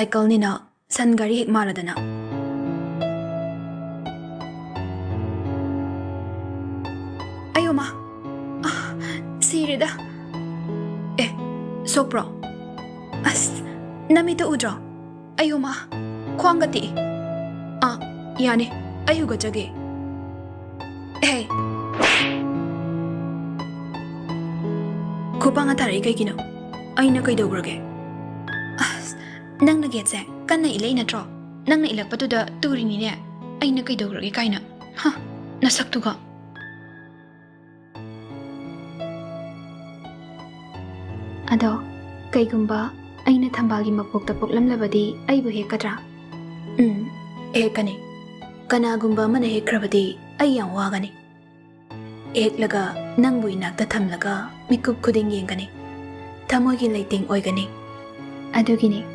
cycle nina san gari hek maladana. Ayo ma. Sirida. Sopro. As namito udra. Ayo ma. Kwangati. Yani. Ayo ga jage. Hey. Kupanga taray kay kino. Ay na kay dograge. Nang nag-get kan na ilay na tro. Nang nailak pa to da turing niya. Ay na kay dograge kay na. Ha? Nasakto ka. Ado, kay gumba ay natambagi magpugtapok-lamlabadi ay buhek kadra. Kani. Kana gumba manahek krabadi ay yang wagani. Laga nang buhay nagtatamlaga mikub kuding yung gani. Tamoy ginlaiting oy gani. Ado gini,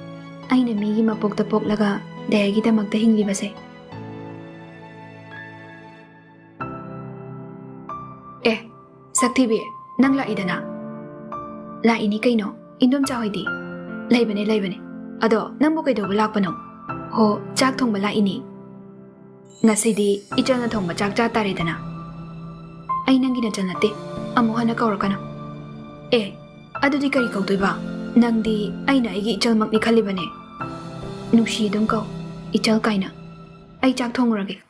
ay namigi mapugtapok laga daya kita magdahing libase. Saktibi, nang laida na. Laini kay no, indom chahoy di. Laibane. Ado, nang bukay daw balak pa no. Ho, chak thong bala ini. Ngasidi, ichal na thong machak cha tari dana. Ay nang ginachal nati, amuha na kawra ka na. Ado di kari kautoy ba? Nang di, ay na igi ichal magni kalibane. Nushi dong kaw, ichal kay na. Ay chak thong ragi.